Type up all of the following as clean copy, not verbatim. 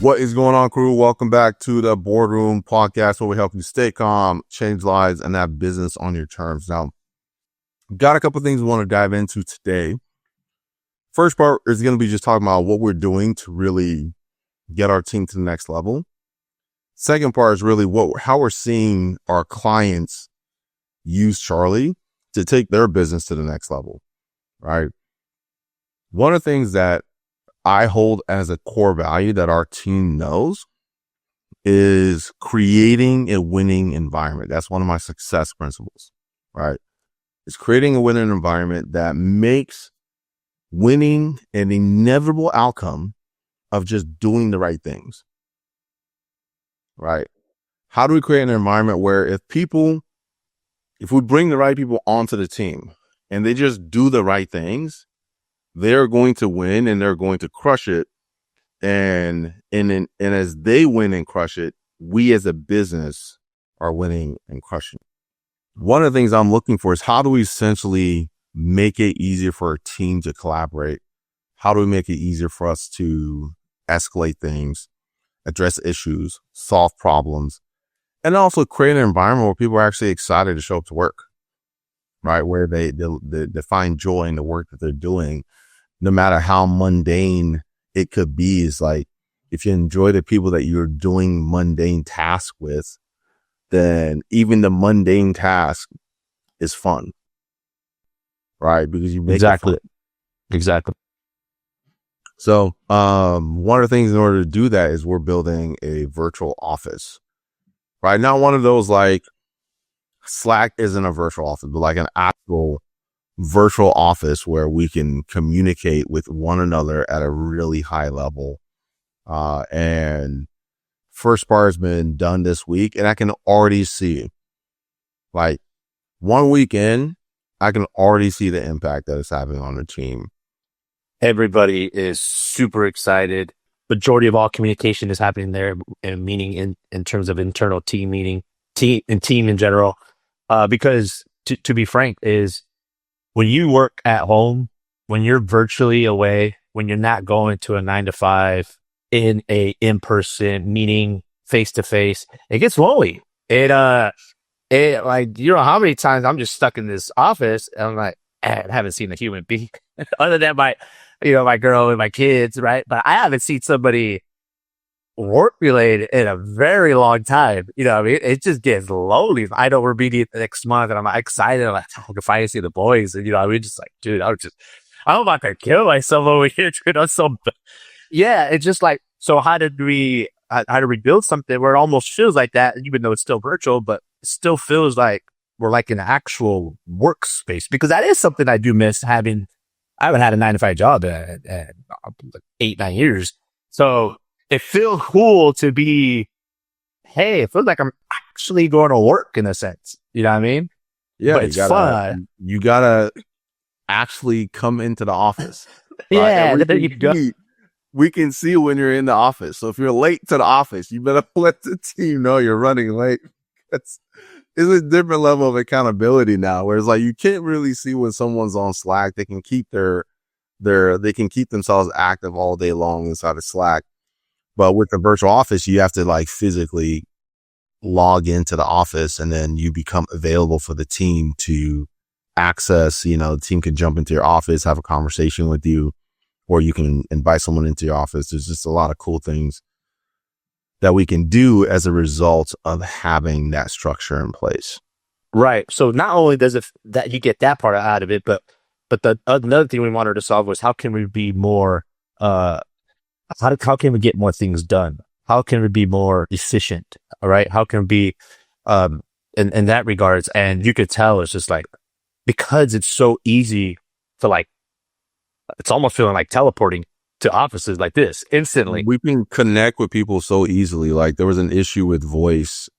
What is going on, crew? Welcome back to the Boardroom podcast, where we help you stay calm, change lives, and have business on your terms. Now, got a couple things we want to dive into today. First part is going to be just talking about what we're doing to really get our team to the next level. Second part is really how we're seeing our clients use Charlie to take their business to the next level, right? One of the things that I hold as a core value that our team knows is creating a winning environment. That's one of my success principles, right? It's creating a winning environment that makes winning an inevitable outcome of just doing the right things, right? How do we create an environment where if we bring the right people onto the team and they just do the right things, they're going to win and they're going to crush it. And as they win and crush it, we as a business are winning and crushing. One of the things I'm looking for is how do we essentially make it easier for our team to collaborate? How do we make it easier for us to escalate things, address issues, solve problems, and also create an environment where people are actually excited to show up to work, right? Where they find joy in the work that they're doing. No matter how mundane it could be, is like, if you enjoy the people that you're doing mundane tasks with, then even the mundane task is fun, right? Because you make it fun. Exactly. So, one of the things in order to do that is we're building a virtual office, right? Not one of those like Slack isn't a virtual office, but like an actual virtual office where we can communicate with one another at a really high level. And first part has been done this week, and I can already see, like, 1 week in, I can already see the impact that it's having on the team. Everybody is super excited. Majority of all communication is happening there, and meaning in terms of internal team meeting, team in general. Because to be frank, is when you work at home, when you're virtually away, when you're not going to a 9 to 5 in a in-person meeting face to face, it gets lonely. It like, you know how many times I'm just stuck in this office and I'm like, I haven't seen a human being other than my girl and my kids, right? But I haven't seen somebody work related in a very long time. You know what I mean? It just gets lonely. I know we're meeting next month and I'm excited. I'm like, I can finally see the boys. And, you know, I mean, just like, dude, I'm about to kill myself over here. Yeah, it's just like, so how do we build something where it almost feels like that, even though it's still virtual, but it still feels like we're like an actual workspace? Because that is something I do miss having. I haven't had a 9 to 5 job at 8-9 years. So it feels cool to be, hey, it feels like I'm actually going to work in a sense. You know what I mean? Yeah, but it's fun. You gotta actually come into the office. Right? Yeah, we can see when you're in the office. So if you're late to the office, you better let the team know you're running late. It's a different level of accountability now, where it's like you can't really see when someone's on Slack. They can keep they can keep themselves active all day long inside of Slack. But with the virtual office, you have to like physically log into the office, and then you become available for the team to access. You know, the team can jump into your office, have a conversation with you, or you can invite someone into your office. There's just a lot of cool things that we can do as a result of having that structure in place. Right. So not only does it that you get that part out of it, but another thing we wanted to solve was how can we be more, how can we get more things done? How can we be more efficient? All right. How can we be, in that regards? And you could tell it's just like, because it's so easy to like, it's almost feeling like teleporting to offices like this instantly. We can connect with people so easily. Like there was an issue with voice,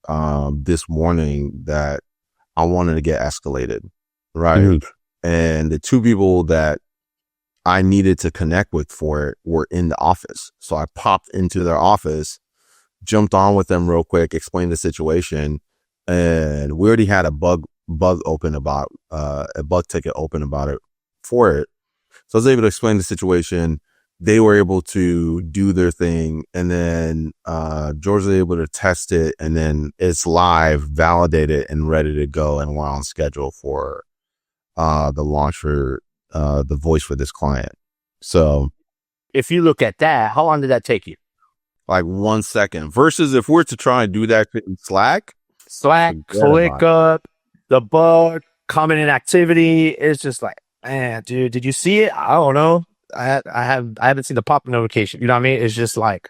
this morning that I wanted to get escalated. Right. Mm-hmm. And the two people that I needed to connect with for it were in the office. So I popped into their office, jumped on with them real quick, explained the situation. And we already had a bug open about, a bug ticket open about it for it. So I was able to explain the situation, they were able to do their thing, and then George was able to test it, and then it's live, validated, and ready to go, and we're on schedule for the launch for the voice for this client. So if you look at that, how long did that take you? Like 1 second. Versus if we're to try and do that in Slack, click up the bug, comment in activity. It's just like, man, dude, did you see it? I don't know. I haven't seen the pop notification. You know what I mean? It's just like,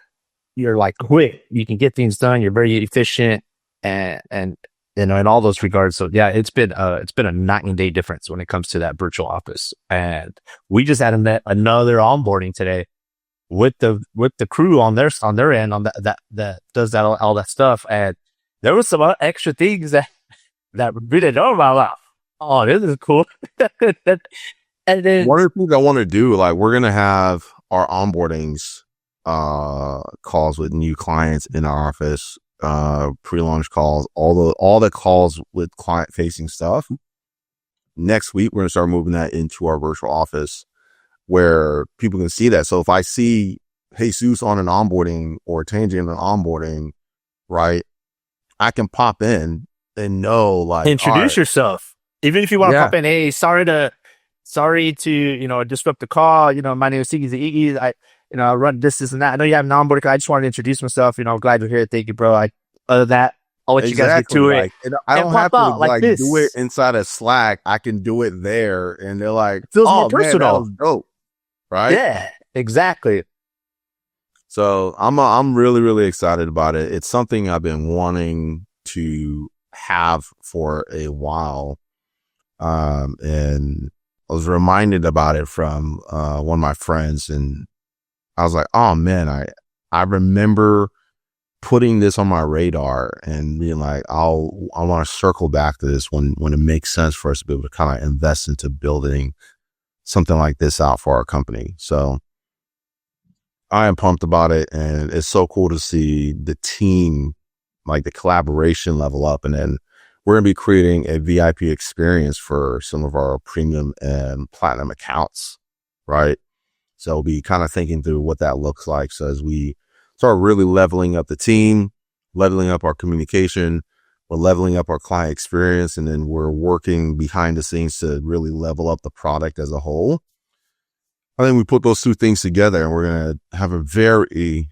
you're like quick. You can get things done. You're very efficient, and you know, in all those regards. So yeah, it's been a night and day difference when it comes to that virtual office. And we just had another onboarding today with the crew on their end on that does that all that stuff. And there was some extra things that we didn't know about. Like, oh, this is cool. And then one of the things I want to do, like, we're gonna have our onboardings calls with new clients in our office, pre-launch calls, all the calls with client facing stuff. Next week we're gonna start moving that into our virtual office where people can see that. So if I see Jesus on an onboarding or Tangy on an onboarding, right, I can pop in and know, like, introduce yourself. Even if you want to pop in, hey, sorry to, you know, disrupt the call. You know, my name is Iggy. I run this and that. I know you have an onboarding. I just wanted to introduce myself. You know, I'm glad you're here. Thank you, bro. Other than that, I'll let you guys get to it. I don't have to do it inside of Slack. I can do it there, and they're like, it feels more personal. Man, that was dope. Right? Yeah, exactly. So I'm really, really excited about it. It's something I've been wanting to have for a while. And I was reminded about it from one of my friends, and I was like, oh man, I remember putting this on my radar and being like, I want to circle back to this when it makes sense for us to be able to kind of invest into building something like this out for our company. So I am pumped about it, and it's so cool to see the team, like the collaboration level up. And then we're going to be creating a VIP experience for some of our premium and platinum accounts, right? So we'll be kind of thinking through what that looks like. So as we start really leveling up the team, leveling up our communication, we're leveling up our client experience, and then we're working behind the scenes to really level up the product as a whole. I think we put those two things together, and we're going to have a very,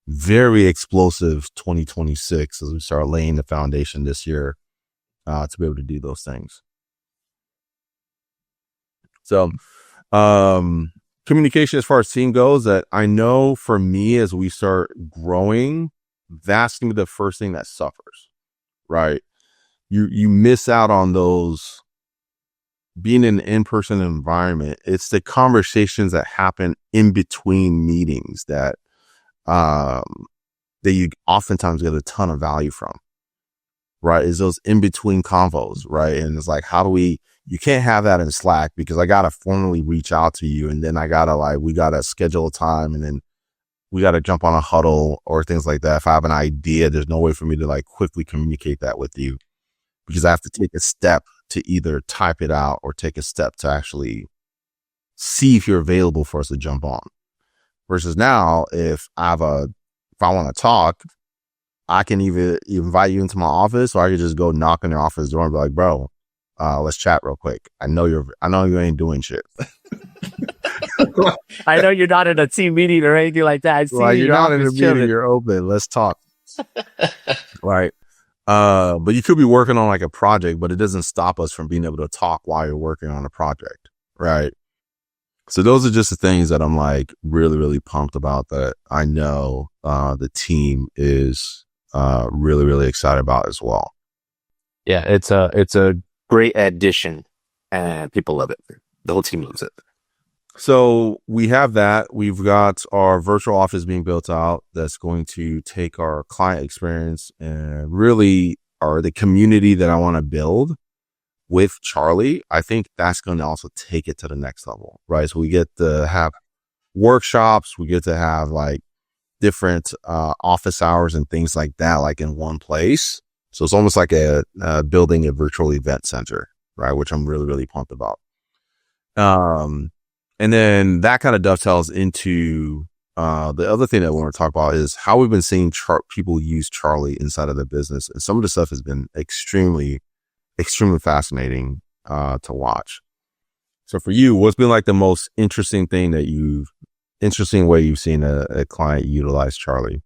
very explosive 2026 as we start laying the foundation this year to be able to do those things. So, communication as far as team goes, that I know for me, as we start growing, that's going to be the first thing that suffers, right? You miss out on those. Being in an in-person environment, it's the conversations that happen in between meetings that you oftentimes get a ton of value from, right? Is those in-between convos, right? And it's like, you can't have that in Slack, because I got to formally reach out to you, and then we got to schedule a time, and then we got to jump on a huddle or things like that. If I have an idea, there's no way for me to quickly communicate that with you, because I have to take a step to either type it out or take a step to actually see if you're available for us to jump on. Versus now, if I want to talk, I can either invite you into my office, or I can just go knock on your office door and be like, bro, let's chat real quick. I know you ain't doing shit. I know you're not in a team meeting or anything like that. I see you're not in a meeting, you're open. Let's talk. Right. But you could be working on a project, but it doesn't stop us from being able to talk while you're working on a project. Right. So those are just the things that I'm really, really pumped about, that I know, the team is, really, really excited about as well. Yeah. It's a great addition, and people love it. The whole team loves it. So we have that. We've got our virtual office being built out that's going to take our client experience and really the community that I want to build with Charlie. I think that's going to also take it to the next level, right? So we get to have workshops. We get to have different office hours and things like that, in one place. So it's almost like building a virtual event center, right? Which I'm really, really pumped about. And then that kind of dovetails into the other thing that we want to talk about is how we've been seeing people use Charlie inside of their business. And some of the stuff has been extremely, extremely fascinating to watch. So for you, what's been like the most interesting way you've seen a client utilize Charlie?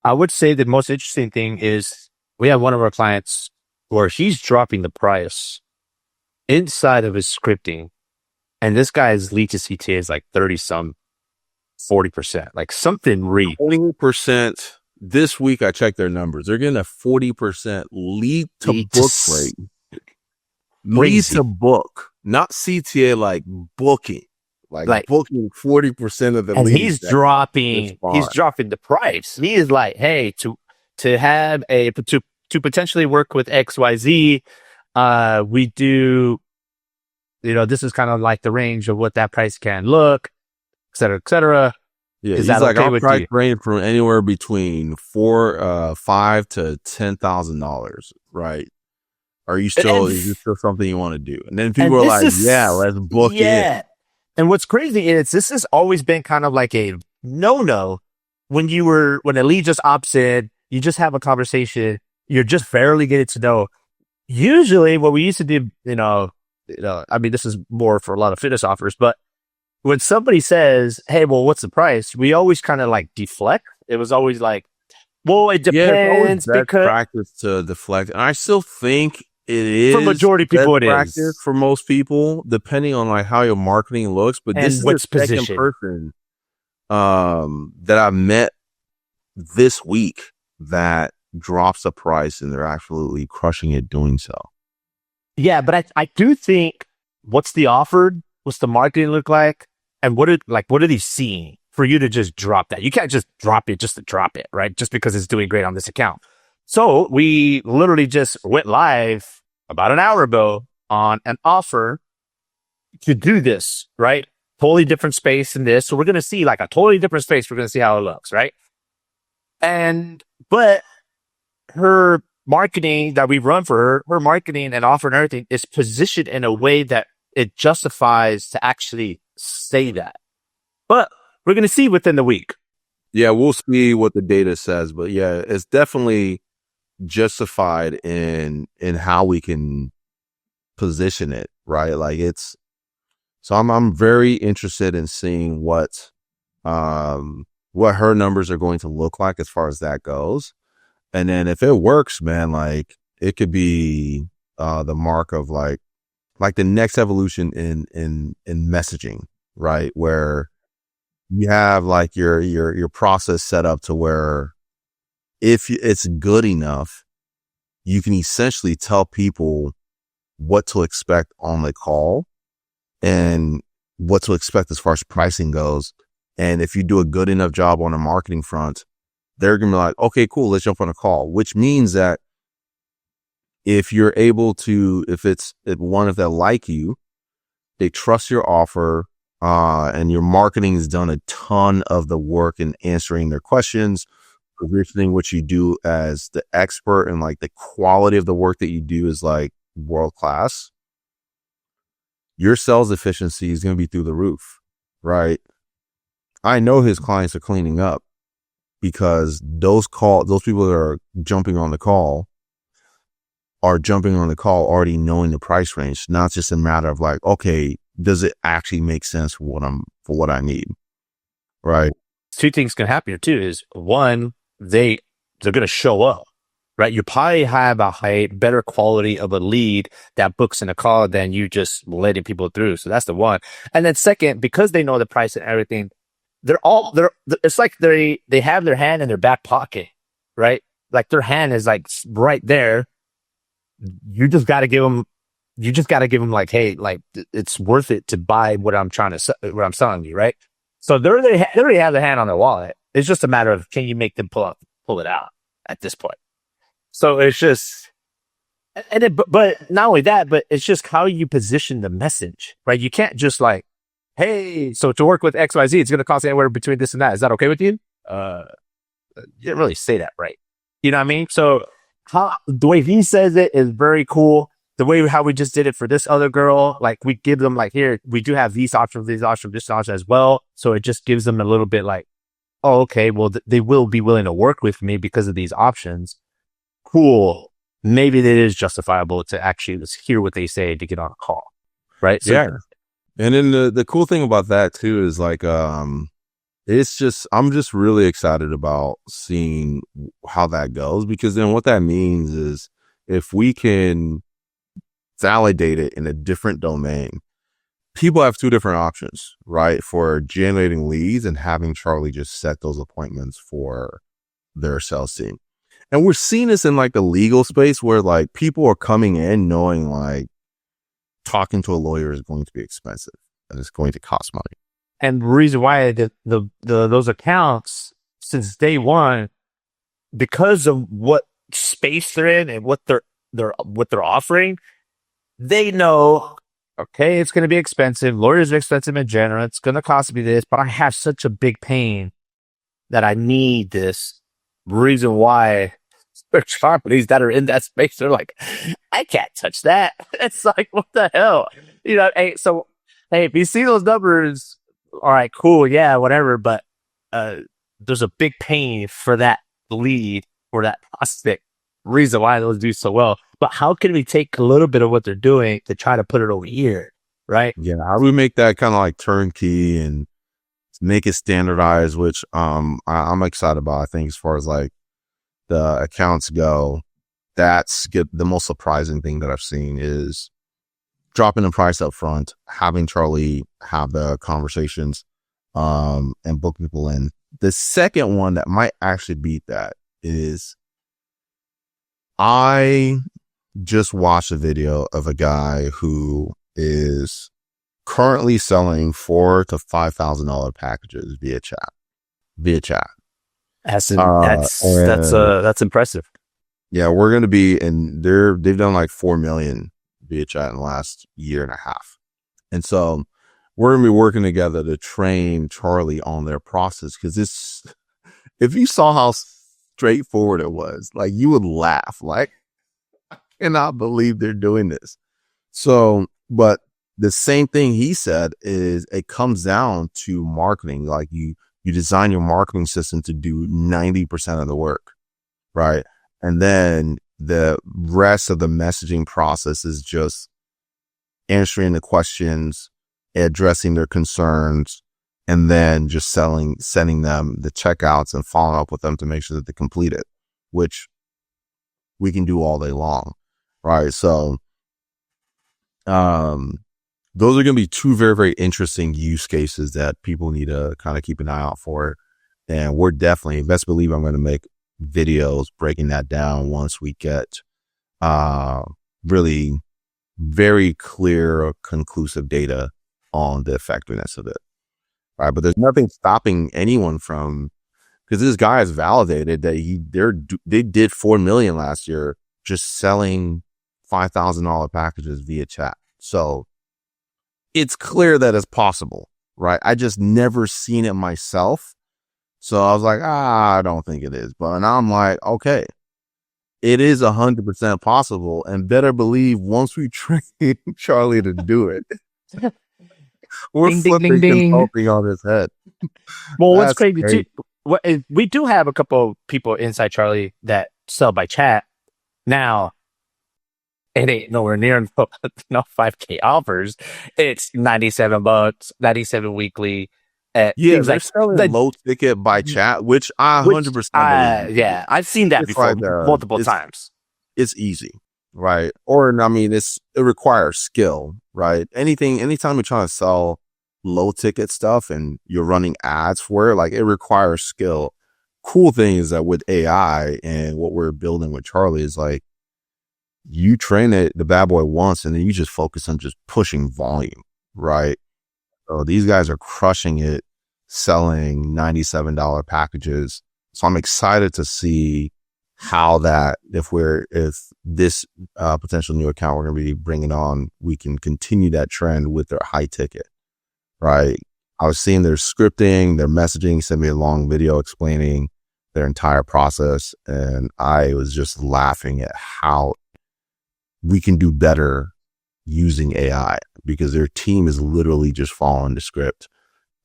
I would say the most interesting thing is we have one of our clients where he's dropping the price inside of his scripting. And this guy's lead to CTA is like 40%, like something 20%. This week, I checked their numbers. They're getting a 40% lead to book rate. Lead to book, not CTA, like booking. Like booking 40% of the and leads. He's dropping the price. He is like, hey, to potentially work with XYZ, we do, this is kind of like the range of what that price can look, et cetera, et cetera. Yeah, he's like, our price range from anywhere between $5,000 to $10,000, right? Is this still something you want to do? And then people are like, let's book it. And what's crazy is this has always been kind of like a no-no when a lead just opts in, you just have a conversation, you're just barely getting to know. Usually what we used to do, I mean, this is more for a lot of fitness offers, but when somebody says, hey, well, what's the price? We always kind of like deflect. It was always like, well, it depends, because practice to deflect. And I still think it is for majority of people, it practice is for most people, depending on like how your marketing looks. But this is the second person that I met this week that drops the price, and they're absolutely crushing it doing so. Yeah, but I do think what's the offered, what's the marketing look like, and what are they seeing for you to just drop that? You can't just drop it just to drop it, right? Just because it's doing great on this account. So we literally just went live about an hour ago on an offer to do this, right? Totally different space than this. So we're going to see like a totally different space. We're going to see how it looks, right? But her marketing that we run for her marketing and offer and everything is positioned in a way that it justifies to actually say that. But we're going to see within the week. Yeah, we'll see what the data says. But yeah, it's definitely justified in how we can position it, right? Like so I'm very interested in seeing what her numbers are going to look like as far as that goes. And then if it works, man, like it could be the mark of like the next evolution in messaging, right? Where you have like your process set up to where if it's good enough, you can essentially tell people what to expect on the call and what to expect as far as pricing goes. And if you do a good enough job on the marketing front, they're going to be like, okay, cool, let's jump on a call, which means that if you're able to, if they like you, they trust your offer, and your marketing has done a ton of the work in answering their questions, positioning what you do as the expert, and like the quality of the work that you do is like world class, your sales efficiency is going to be through the roof, right? I know his clients are cleaning up because those people that are jumping on the call already knowing the price range, not just a matter of like, okay, does it actually make sense for what I need, right? Two things can happen here too. Is one, they're going to show up, right? You probably have a better quality of a lead that books in a call than you just letting people through. So that's the one. And then second, because they know the price and everything, it's like they have their hand in their back pocket, right? Like their hand is like right there. You just got to give them like, hey, like it's worth it to buy what I'm selling you, right? So they already have their hand on their wallet. It's just a matter of, can you make them pull it out at this point? So it's just, but not only that, but it's just how you position the message, right? You can't just like, hey, so to work with XYZ, it's going to cost anywhere between this and that. Is that okay with you? You didn't really say that, right? You know what I mean? So the way he says it is very cool. the way how we just did it for this other girl, like we give them like, here, we do have these options, this option as well. So it just gives them a little bit like, oh, okay, well, they will be willing to work with me because of these options. Cool. Maybe it is justifiable to actually just hear what they say to get on a call. Right. So, yeah. And then the cool thing about that too is like, it's just, I'm just really excited about seeing how that goes, because then what that means is if we can validate it in a different domain, people have two different options, right? For generating leads and having Charlie just set those appointments for their sales team. And we're seeing this in like the legal space where like people are coming in knowing like talking to a lawyer is going to be expensive and it's going to cost money. And the reason why those accounts since day one, because of what space they're in and what they're offering, they know, okay, it's going to be expensive. Lawyers are expensive in general. It's going to cost me this, but I have such a big pain that I need this. Reason why companies that are in that space, they're like, I can't touch that. It's like, what the hell? You know, hey, if you see those numbers, all right, cool, yeah, whatever. But there's a big pain for that lead, for that prospect. Reason why those do so well. But how can we take a little bit of what they're doing to try to put it over here, right? Yeah, how do we make that kind of like turnkey and make it standardized, which I'm excited about. I think as far as like the accounts go, that's the most surprising thing that I've seen is dropping the price up front, having Charlie have the conversations, and book people in. The second one that might actually beat that is I just watched a video of a guy who is currently selling $4,000 to $5,000 packages via chat. That's impressive. Yeah, we're going to be, and they've done like 4 million via chat in the last year and a half. And so we're going to be working together to train Charlie on their process. Cause if you saw how straightforward it was, like you would laugh, like, I cannot believe they're doing this. So, but the same thing he said is it comes down to marketing. Like you design your marketing system to do 90% of the work, right? And then the rest of the messaging process is just answering the questions, addressing their concerns, and then just sending them the checkouts and following up with them to make sure that they complete it, which we can do all day long, right? So, those are going to be two very, very interesting use cases that people need to kind of keep an eye out for. And we're definitely, best believe I'm going to make videos breaking that down once we get really very clear, conclusive data on the effectiveness of it. Right. But there's nothing stopping anyone from, because this guy has validated that they did 4 million last year just selling $5,000 packages via chat. So it's clear that it's possible, right? I just never seen it myself. So I was like, I don't think it is. But now I'm like, okay, it is 100% possible. And better believe once we train Charlie to do it, we're ding, flipping ding, ding. consulting on his head. Well, what's crazy too, we do have a couple of people inside Charlie that sell by chat. Now, it ain't nowhere near no 5K offers. It's $97, 97 weekly. Yeah, they're selling low ticket by chat, which I 100% believe. Yeah, I've seen that before multiple times. It's easy, right? Or I mean, it requires skill, right? Anytime you're trying to sell low ticket stuff and you're running ads for it, like it requires skill. Cool thing is that with AI and what we're building with Charlie is like, you train the bad boy once and then you just focus on just pushing volume, right? So these guys are crushing it, selling $97 packages. So I'm excited to see how that, if this potential new account we're going to be bringing on, we can continue that trend with their high ticket, right? I was seeing their scripting, their messaging, sent me a long video explaining their entire process. And I was just laughing at how we can do better using AI, because their team is literally just following the script.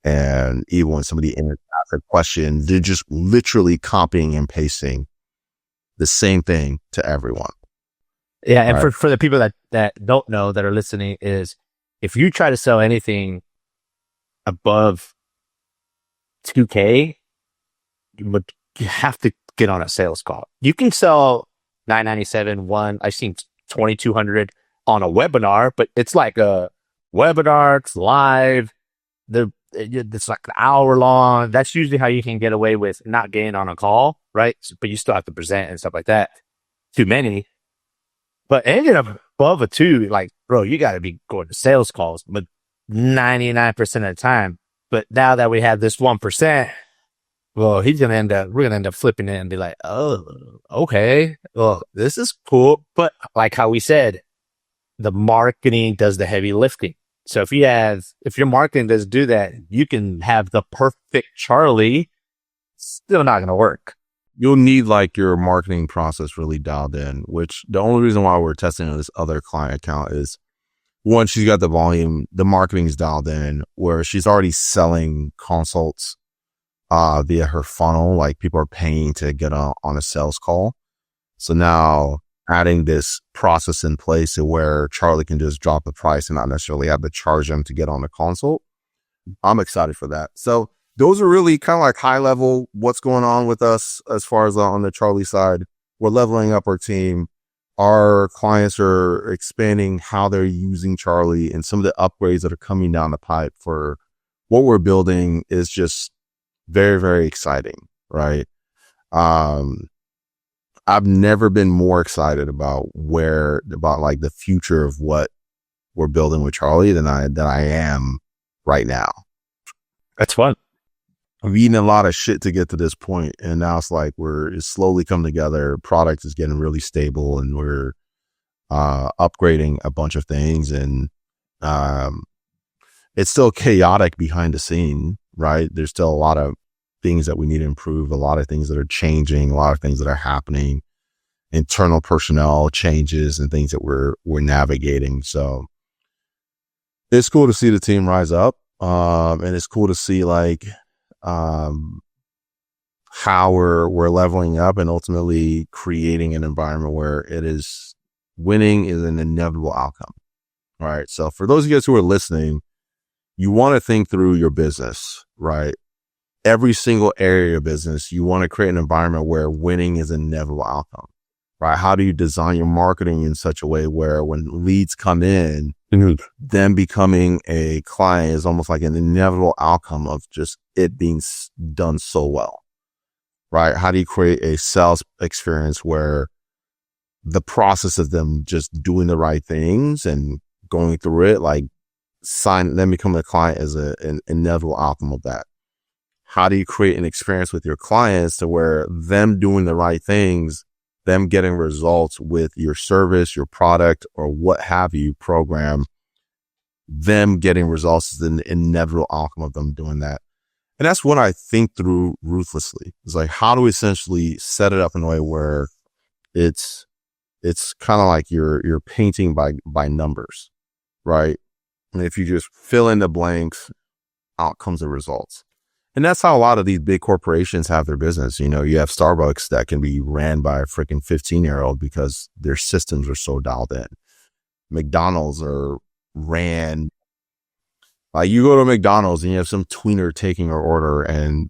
And even when somebody asks a question, they're just literally copying and pasting the same thing to everyone. Yeah. And Right. for the people that don't know, that are listening, is if you try to sell anything above 2K, you have to get on a sales call. You can sell 997, I've seen 2200 on a webinar, but it's like a webinar, it's live. It's like an hour long. That's usually how you can get away with not getting on a call, right? But you still have to present and stuff like that. Too many. But anything above a 2, like, bro, you got to be going to sales calls, but 99% of the time. But now that we have this 1%, well, we're going to end up flipping it and be like, oh, okay. Well, this is cool. But like how we said, the marketing does the heavy lifting. So if your marketing does do that, you can have the perfect Charlie, still not going to work. You'll need like your marketing process really dialed in, which the only reason why we're testing on this other client account is, one, she's got the volume, the marketing is dialed in, where she's already selling consults via her funnel. Like, people are paying to get on a sales call. So now adding this process in place to where Charlie can just drop the price and not necessarily have to charge them to get on the consult. I'm excited for that. So those are really kind of like high level what's going on with us as far as on the Charlie side. We're leveling up our team. Our clients are expanding how they're using Charlie, and some of the upgrades that are coming down the pipe for what we're building is just very, very exciting, right? I've never been more excited about like the future of what we're building with Charlie than I am right now. That's fun. I've eaten a lot of shit to get to this point, and now it's like it's slowly come together. Product is getting really stable, and we're upgrading a bunch of things, and it's still chaotic behind the scene, right? There's still a lot of things that we need to improve, a lot of things that are changing, a lot of things that are happening, internal personnel changes and things that we're navigating. So it's cool to see the team rise up. And it's cool to see like how we're leveling up and ultimately creating an environment where winning is an inevitable outcome. All right. So for those of you guys who are listening, you want to think through your business, right? Every single area of business, you want to create an environment where winning is an inevitable outcome, right? How do you design your marketing in such a way where when leads come in, them becoming a client is almost like an inevitable outcome of just it being done so well, right? How do you create a sales experience where the process of them just doing the right things and going through it, like them becoming a client is an inevitable outcome of that? How do you create an experience with your clients to where them doing the right things, them getting results with your service, your product, or what have you program, them getting results is an inevitable outcome of them doing that. And that's what I think through ruthlessly. It's like, how do we essentially set it up in a way where it's kind of like you're painting by numbers, right? And if you just fill in the blanks, out comes the results. And that's how a lot of these big corporations have their business. You know, you have Starbucks that can be ran by a freaking 15-year-old because their systems are so dialed in. McDonald's are ran. Like, you go to McDonald's and you have some tweener taking your order and.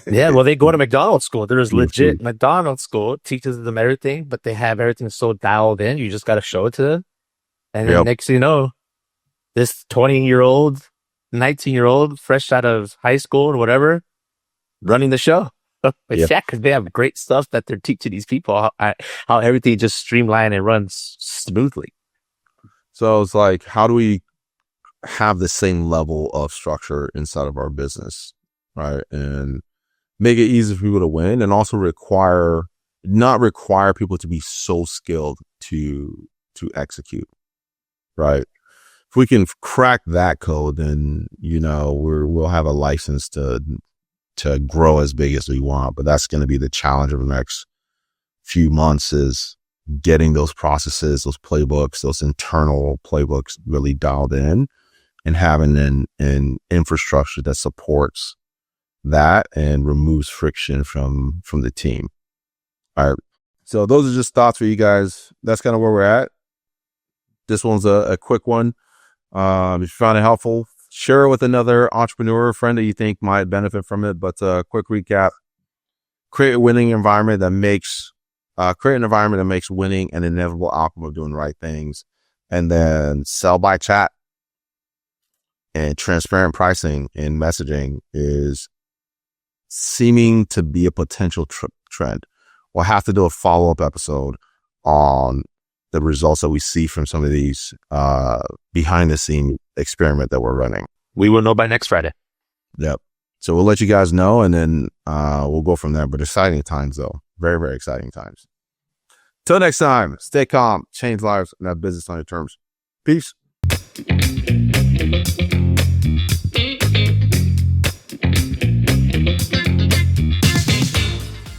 Yeah, well, they go to McDonald's school. There's legit McDonald's school, teaches them everything, but they have everything so dialed in. You just got to show it to them. And then next thing you know, this 20-year-old, 19-year-old, fresh out of high school or whatever, running the show. Yeah, because they have great stuff that they're teaching these people how everything just streamlined and runs smoothly. So it's like, how do we have the same level of structure inside of our business, right? And make it easy for people to win, and also not require people to be so skilled to execute, right? If we can crack that code, then, you know, we'll have a license to grow as big as we want. But that's going to be the challenge of the next few months, is getting those processes, those playbooks, those internal playbooks really dialed in, and having an infrastructure that supports that and removes friction from the team. All right. So those are just thoughts for you guys. That's kind of where we're at. This one's a quick one. If you found it helpful, share it with another entrepreneur friend that you think might benefit from it. But quick recap: create a winning environment that makes winning an inevitable outcome of doing the right things, and then sell by chat. And transparent pricing and messaging is seeming to be a potential trend. We'll have to do a follow-up episode on the results that we see from some of these behind the scene experiment that we're running. We will know by next Friday. Yep. So we'll let you guys know, and then we'll go from there. But exciting times, though. Very, very exciting times. Till next time, stay calm, change lives, and have business on your terms. Peace.